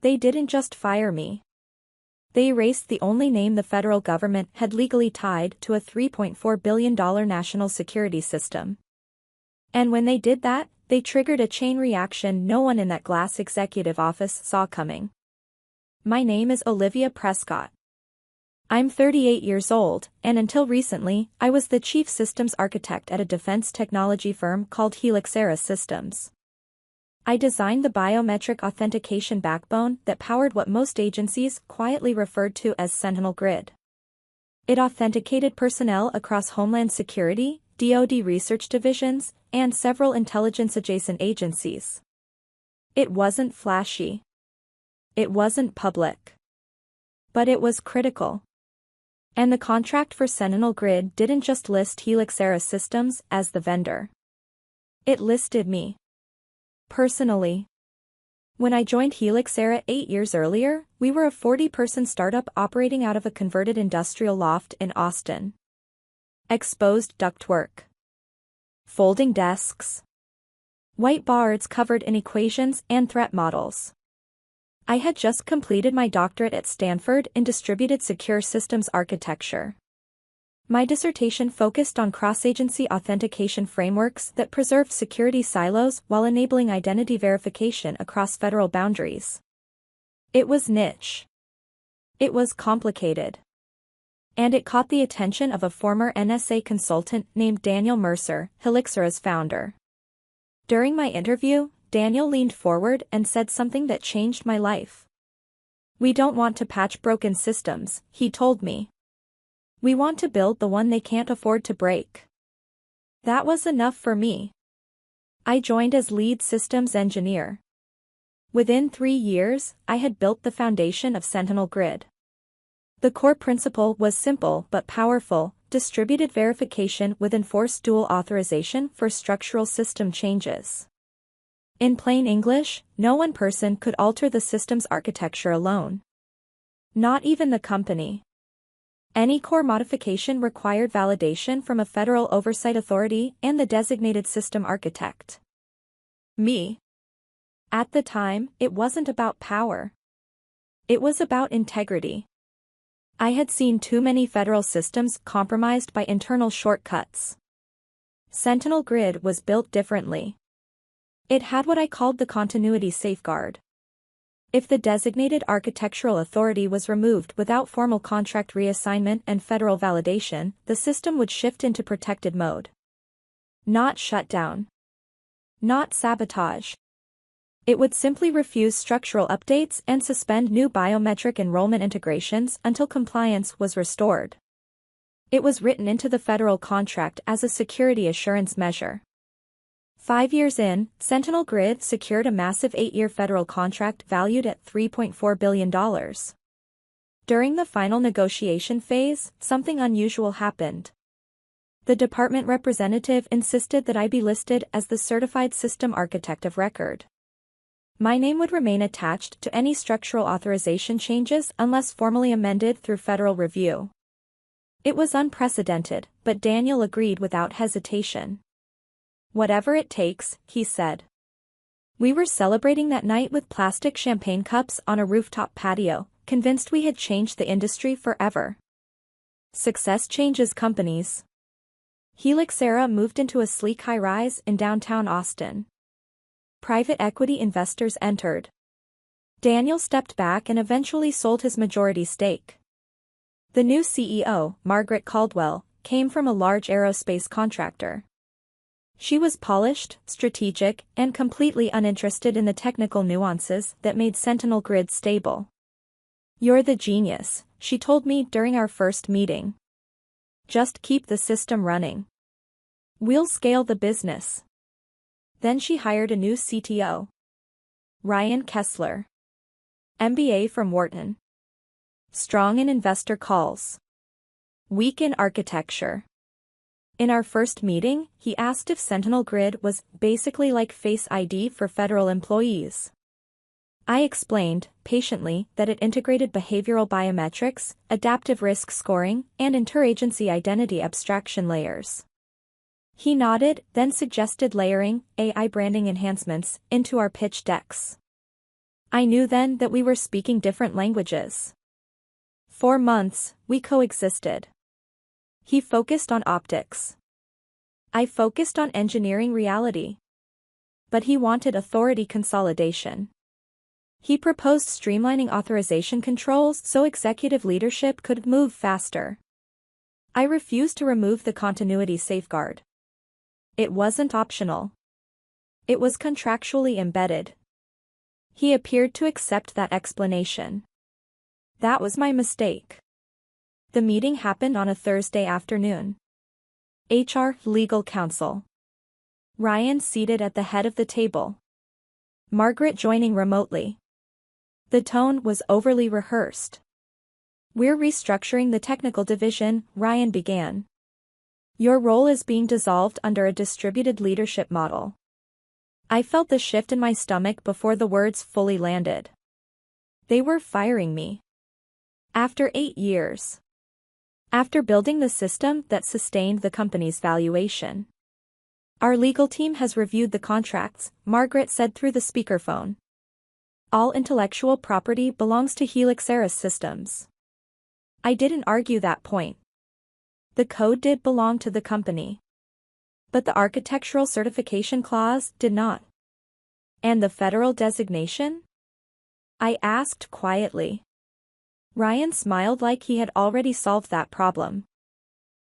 They didn't just fire me. They erased the only name the federal government had legally tied to a $3.4 billion national security system. And when they did that, they triggered a chain reaction no one in that glass executive office saw coming. My name is Olivia Prescott. I'm 38 years old, and until recently, I was the chief systems architect at a defense technology firm called Helixera Systems. I designed the biometric authentication backbone that powered what most agencies quietly referred to as Sentinel Grid. It authenticated personnel across Homeland Security, DoD research divisions, and several intelligence-adjacent agencies. It wasn't flashy. It wasn't public. But it was critical. And the contract for Sentinel Grid didn't just list Helixera Systems as the vendor. It listed me. Personally. When I joined Helixera 8 years earlier, we were a 40-person startup operating out of a converted industrial loft in Austin. Exposed ductwork. Folding desks. Whiteboards covered in equations and threat models. I had just completed my doctorate at Stanford in distributed secure systems architecture. My dissertation focused on cross-agency authentication frameworks that preserved security silos while enabling identity verification across federal boundaries. It was niche. It was complicated. And it caught the attention of a former NSA consultant named Daniel Mercer, Helixera's founder. During my interview, Daniel leaned forward and said something that changed my life. "We don't want to patch broken systems," he told me. "We want to build the one they can't afford to break." That was enough for me. I joined as lead systems engineer. Within 3 years, I had built the foundation of Sentinel Grid. The core principle was simple but powerful: distributed verification with enforced dual authorization for structural system changes. In plain English, no one person could alter the system's architecture alone. Not even the company. Any core modification required validation from a federal oversight authority and the designated system architect. Me. At the time, it wasn't about power. It was about integrity. I had seen too many federal systems compromised by internal shortcuts. Sentinel Grid was built differently. It had what I called the continuity safeguard. If the designated architectural authority was removed without formal contract reassignment and federal validation, the system would shift into protected mode. Not shutdown. Not sabotage. It would simply refuse structural updates and suspend new biometric enrollment integrations until compliance was restored. It was written into the federal contract as a security assurance measure. 5 years in, Sentinel Grid secured a massive 8-year federal contract valued at $3.4 billion. During the final negotiation phase, something unusual happened. The department representative insisted that I be listed as the certified system architect of record. My name would remain attached to any structural authorization changes unless formally amended through federal review. It was unprecedented, but Daniel agreed without hesitation. "Whatever it takes," he said. We were celebrating that night with plastic champagne cups on a rooftop patio, convinced we had changed the industry forever. Success changes companies. Helixera moved into a sleek high-rise in downtown Austin. Private equity investors entered. Daniel stepped back and eventually sold his majority stake. The new CEO, Margaret Caldwell, came from a large aerospace contractor. She was polished, strategic, and completely uninterested in the technical nuances that made Sentinel Grid stable. "You're the genius," she told me during our first meeting. "Just keep the system running. We'll scale the business." Then she hired a new CTO. Ryan Kessler. MBA from Wharton. Strong in investor calls. Weak in architecture. In our first meeting, he asked if Sentinel Grid was basically like Face ID for federal employees. I explained, patiently, that it integrated behavioral biometrics, adaptive risk scoring, and interagency identity abstraction layers. He nodded, then suggested layering AI branding enhancements into our pitch decks. I knew then that we were speaking different languages. For months, we coexisted. He focused on optics. I focused on engineering reality. But he wanted authority consolidation. He proposed streamlining authorization controls so executive leadership could move faster. I refused to remove the continuity safeguard. It wasn't optional. It was contractually embedded. He appeared to accept that explanation. That was my mistake. The meeting happened on a Thursday afternoon. HR, legal counsel. Ryan seated at the head of the table. Margaret joining remotely. The tone was overly rehearsed. "We're restructuring the technical division," Ryan began. "Your role is being dissolved under a distributed leadership model." I felt the shift in my stomach before the words fully landed. They were firing me. After 8 years. After building the system that sustained the company's valuation. "Our legal team has reviewed the contracts," Margaret said through the speakerphone. "All intellectual property belongs to Helixera Systems." I didn't argue that point. The code did belong to the company. But the architectural certification clause did not. And the federal designation? I asked quietly. Ryan smiled like he had already solved that problem.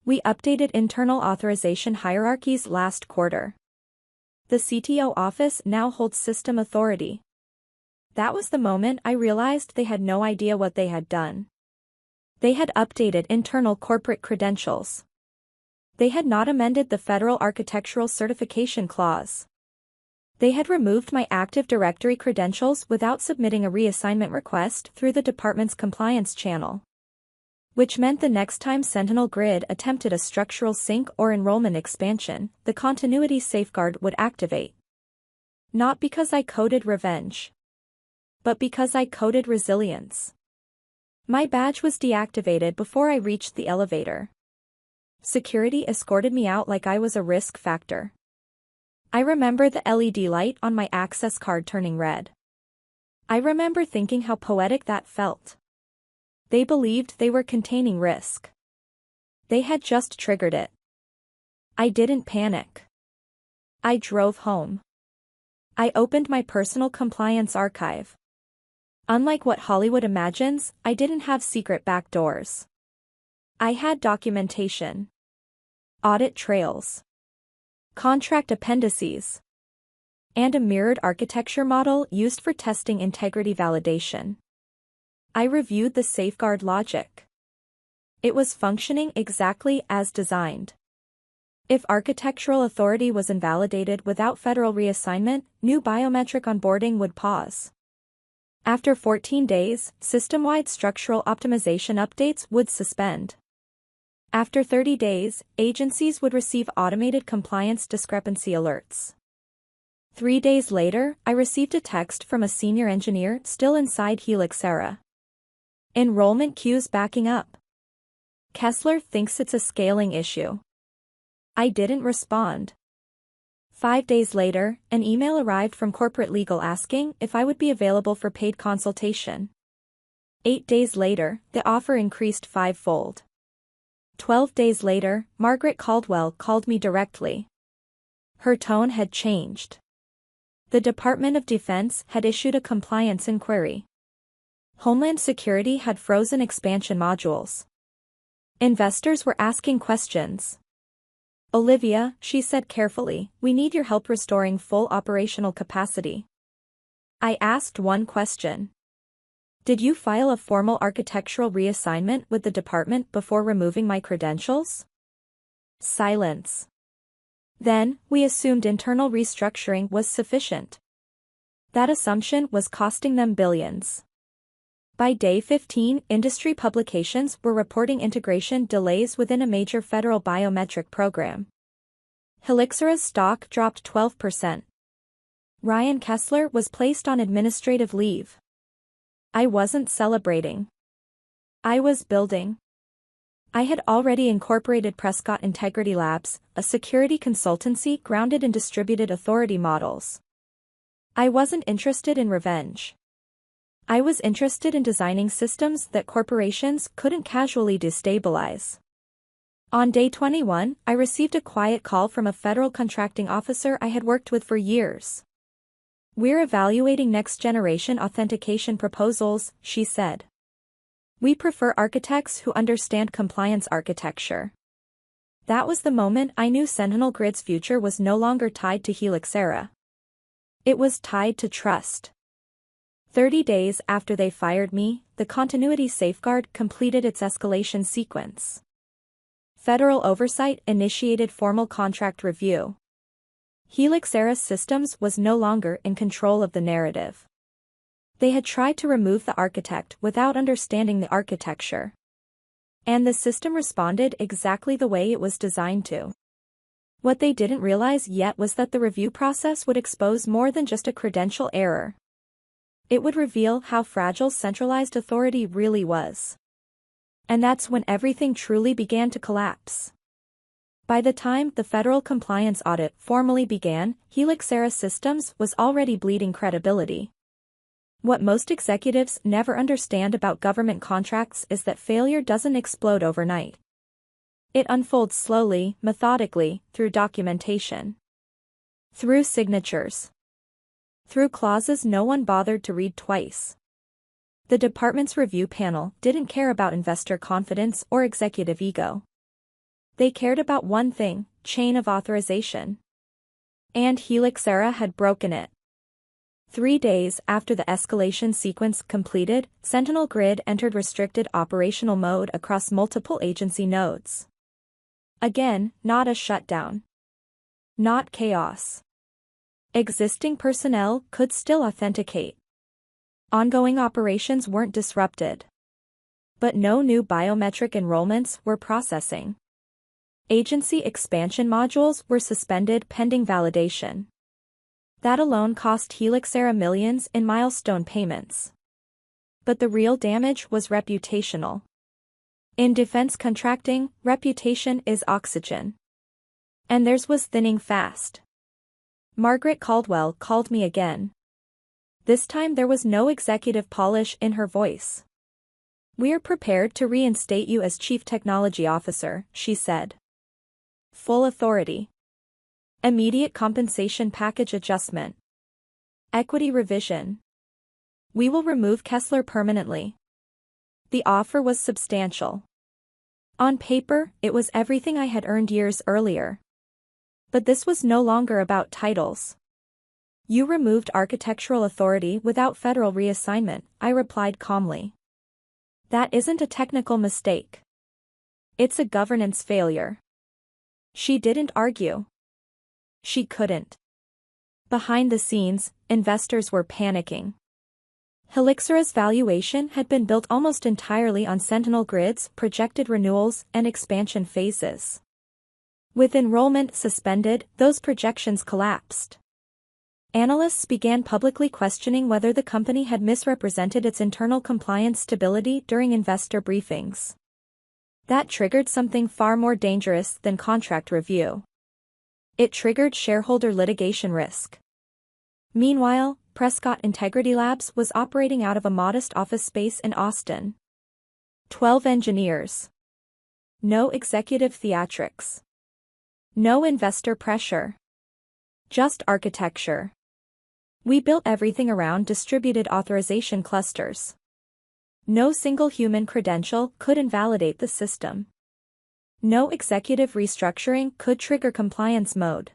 "We updated internal authorization hierarchies last quarter. The CTO office now holds system authority." That was the moment I realized they had no idea what they had done. They had updated internal corporate credentials. They had not amended the federal architectural certification clause. They had removed my Active Directory credentials without submitting a reassignment request through the department's compliance channel. Which meant the next time Sentinel Grid attempted a structural sync or enrollment expansion, the continuity safeguard would activate. Not because I coded revenge. But because I coded resilience. My badge was deactivated before I reached the elevator. Security escorted me out like I was a risk factor. I remember the LED light on my access card turning red. I remember thinking how poetic that felt. They believed they were containing risk. They had just triggered it. I didn't panic. I drove home. I opened my personal compliance archive. Unlike what Hollywood imagines, I didn't have secret back doors. I had documentation. Audit trails. Contract appendices. And a mirrored architecture model used for testing integrity validation. I reviewed the safeguard logic. It was functioning exactly as designed. If architectural authority was invalidated without federal reassignment, new biometric onboarding would pause. After 14 days, system-wide structural optimization updates would suspend. After 30 days, agencies would receive automated compliance discrepancy alerts. 3 days later, I received a text from a senior engineer still inside Helixera. "Enrollment queues backing up. Kessler thinks it's a scaling issue." I didn't respond. 5 days later, an email arrived from corporate legal asking if I would be available for paid consultation. 8 days later, the offer increased 5-fold. 12 days later, Margaret Caldwell called me directly. Her tone had changed. The Department of Defense had issued a compliance inquiry. Homeland Security had frozen expansion modules. Investors were asking questions. "Olivia," she said carefully, "we need your help restoring full operational capacity." I asked one question. "Did you file a formal architectural reassignment with the department before removing my credentials?" Silence. Then, we assumed internal restructuring was sufficient. That assumption was costing them billions. By day 15, industry publications were reporting integration delays within a major federal biometric program. Helixera's stock dropped 12%. Ryan Kessler was placed on administrative leave. I wasn't celebrating. I was building. I had already incorporated Prescott Integrity Labs, a security consultancy grounded in distributed authority models. I wasn't interested in revenge. I was interested in designing systems that corporations couldn't casually destabilize. On day 21, I received a quiet call from a federal contracting officer I had worked with for years. "We're evaluating next-generation authentication proposals," she said. "We prefer architects who understand compliance architecture." That was the moment I knew Sentinel Grid's future was no longer tied to Helixera. It was tied to trust. 30 days after they fired me, the continuity safeguard completed its escalation sequence. Federal oversight initiated formal contract review. Helixera's systems was no longer in control of the narrative. They had tried to remove the architect without understanding the architecture. And the system responded exactly the way it was designed to. What they didn't realize yet was that the review process would expose more than just a credential error. It would reveal how fragile centralized authority really was. And that's when everything truly began to collapse. By the time the federal compliance audit formally began, Helixera Systems was already bleeding credibility. What most executives never understand about government contracts is that failure doesn't explode overnight. It unfolds slowly, methodically, through documentation. Through signatures. Through clauses no one bothered to read twice. The department's review panel didn't care about investor confidence or executive ego. They cared about one thing: chain of authorization. And Helixera had broken it. 3 days after the escalation sequence completed, Sentinel Grid entered restricted operational mode across multiple agency nodes. Again, not a shutdown. Not chaos. Existing personnel could still authenticate. Ongoing operations weren't disrupted. But no new biometric enrollments were processing. Agency expansion modules were suspended pending validation. That alone cost Helixera millions in milestone payments. But the real damage was reputational. In defense contracting, reputation is oxygen. And theirs was thinning fast. Margaret Caldwell called me again. This time there was no executive polish in her voice. "We're prepared to reinstate you as Chief Technology Officer," she said. "Full authority. Immediate compensation package adjustment. Equity revision. We will remove Kessler permanently." The offer was substantial. On paper, it was everything I had earned years earlier. But this was no longer about titles. "You removed architectural authority without federal reassignment," I replied calmly. "That isn't a technical mistake. It's a governance failure." She didn't argue. She couldn't. Behind the scenes, investors were panicking. Helixera's valuation had been built almost entirely on Sentinel Grid's projected renewals and expansion phases. With enrollment suspended, those projections collapsed. Analysts began publicly questioning whether the company had misrepresented its internal compliance stability during investor briefings. That triggered something far more dangerous than contract review. It triggered shareholder litigation risk. Meanwhile, Prescott Integrity Labs was operating out of a modest office space in Austin. 12 engineers. No executive theatrics. No investor pressure. Just architecture. We built everything around distributed authorization clusters. No single human credential could invalidate the system. No executive restructuring could trigger compliance mode.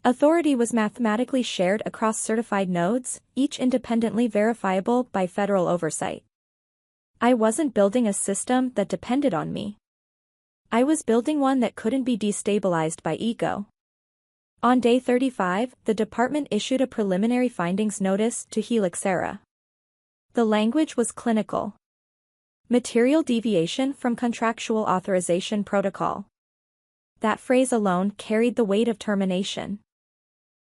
Authority was mathematically shared across certified nodes, each independently verifiable by federal oversight. I wasn't building a system that depended on me. I was building one that couldn't be destabilized by ego. On day 35, the department issued a preliminary findings notice to Helixera. The language was clinical. Material deviation from contractual authorization protocol. That phrase alone carried the weight of termination.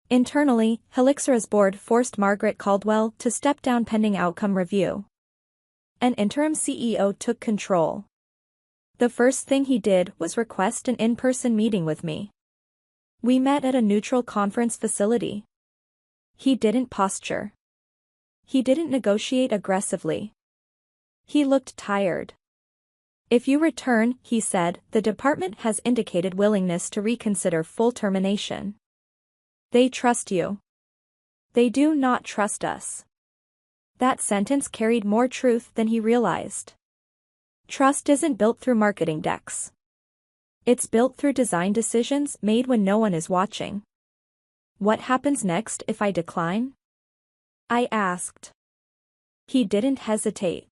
Internally, Helixera's board forced Margaret Caldwell to step down pending outcome review. An interim CEO took control. The first thing he did was request an in-person meeting with me. We met at a neutral conference facility. He didn't posture. He didn't negotiate aggressively. He looked tired. If you return, he said, the department has indicated willingness to reconsider full termination. They trust you. They do not trust us. That sentence carried more truth than he realized. Trust isn't built through marketing decks. It's built through design decisions made when no one is watching. What happens next if I decline? I asked. He didn't hesitate.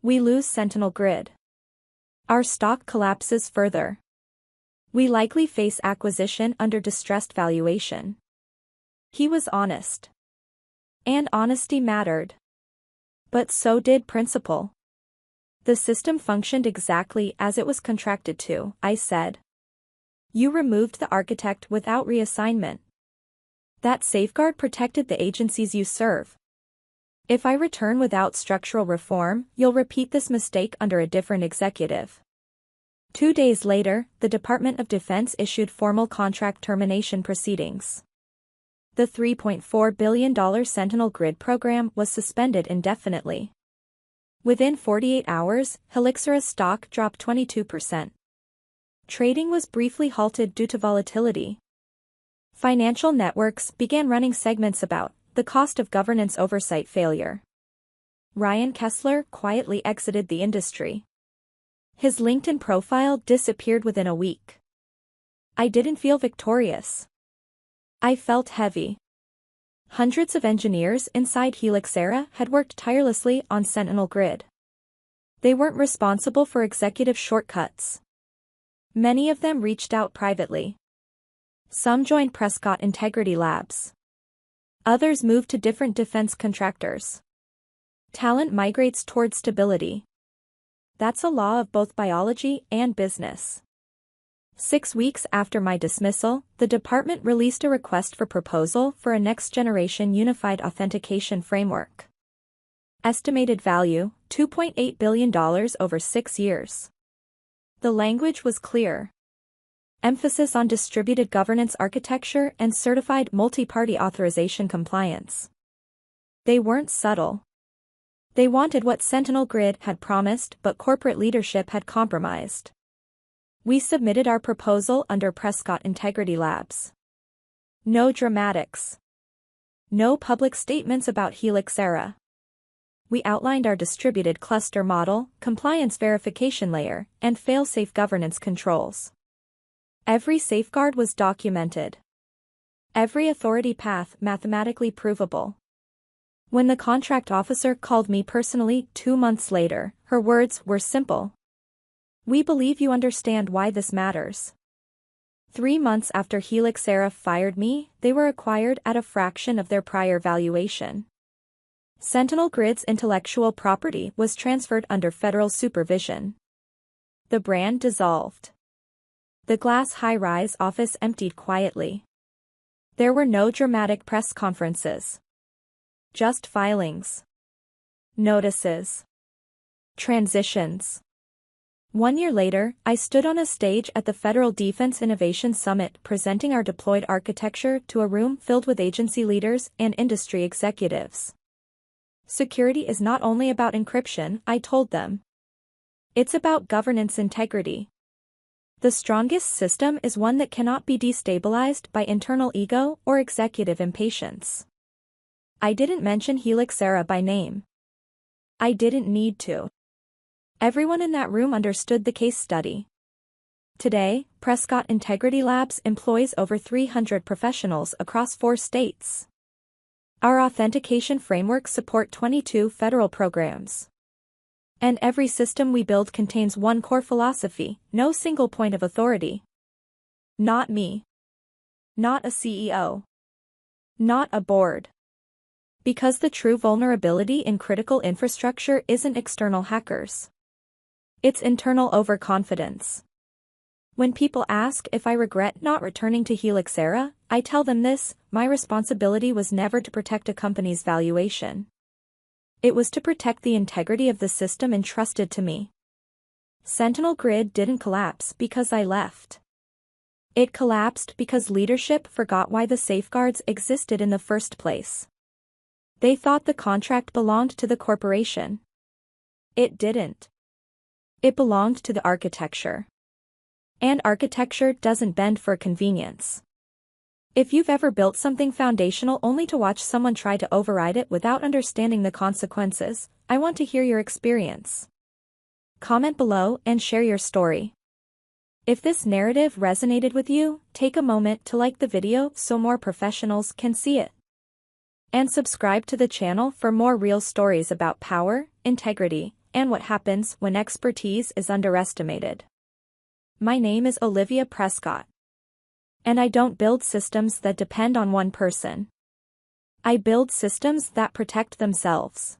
We lose Sentinel Grid. Our stock collapses further. We likely face acquisition under distressed valuation. He was honest. And honesty mattered. But so did principle. The system functioned exactly as it was contracted to, I said. You removed the architect without reassignment. That safeguard protected the agencies you serve. If I return without structural reform, you'll repeat this mistake under a different executive. 2 days later, the Department of Defense issued formal contract termination proceedings. The $3.4 billion Sentinel Grid program was suspended indefinitely. Within 48 hours, Helixera's stock dropped 22%. Trading was briefly halted due to volatility. Financial networks began running segments about the cost of governance oversight failure. Ryan Kessler quietly exited the industry. His LinkedIn profile disappeared within a week. I didn't feel victorious. I felt heavy. Hundreds of engineers inside Helixera had worked tirelessly on Sentinel Grid. They weren't responsible for executive shortcuts. Many of them reached out privately. Some joined Prescott Integrity Labs. Others moved to different defense contractors. Talent migrates toward stability. That's a law of both biology and business. 6 weeks after my dismissal, the department released a request for proposal for a next-generation unified authentication framework. Estimated value, $2.8 billion over 6 years. The language was clear. Emphasis on distributed governance architecture and certified multi-party authorization compliance. They weren't subtle. They wanted what Sentinel Grid had promised but corporate leadership had compromised. We submitted our proposal under Prescott Integrity Labs. No dramatics. No public statements about Helixera. We outlined our distributed cluster model, compliance verification layer, and fail-safe governance controls. Every safeguard was documented. Every authority path mathematically provable. When the contract officer called me personally 2 months later, her words were simple. We believe you understand why this matters. 3 months after Helixera fired me, they were acquired at a fraction of their prior valuation. Sentinel Grid's intellectual property was transferred under federal supervision. The brand dissolved. The glass high-rise office emptied quietly. There were no dramatic press conferences. Just filings. Notices. Transitions. 1 year later, I stood on a stage at the Federal Defense Innovation Summit presenting our deployed architecture to a room filled with agency leaders and industry executives. Security is not only about encryption, I told them. It's about governance integrity. The strongest system is one that cannot be destabilized by internal ego or executive impatience. I didn't mention Helixera by name. I didn't need to. Everyone in that room understood the case study. Today, Prescott Integrity Labs employs over 300 professionals across 4 states. Our authentication frameworks support 22 federal programs. And every system we build contains one core philosophy, no single point of authority. Not me. Not a CEO. Not a board. Because the true vulnerability in critical infrastructure isn't external hackers. It's internal overconfidence. When people ask if I regret not returning to Helixera, I tell them this: my responsibility was never to protect a company's valuation. It was to protect the integrity of the system entrusted to me. Sentinel Grid didn't collapse because I left. It collapsed because leadership forgot why the safeguards existed in the first place. They thought the contract belonged to the corporation. It didn't. It belonged to the architecture. And architecture doesn't bend for convenience. If you've ever built something foundational only to watch someone try to override it without understanding the consequences, I want to hear your experience. Comment below and share your story. If this narrative resonated with you, take a moment to like the video so more professionals can see it. And subscribe to the channel for more real stories about power, integrity, and what happens when expertise is underestimated. My name is Olivia Prescott. And I don't build systems that depend on one person. I build systems that protect themselves.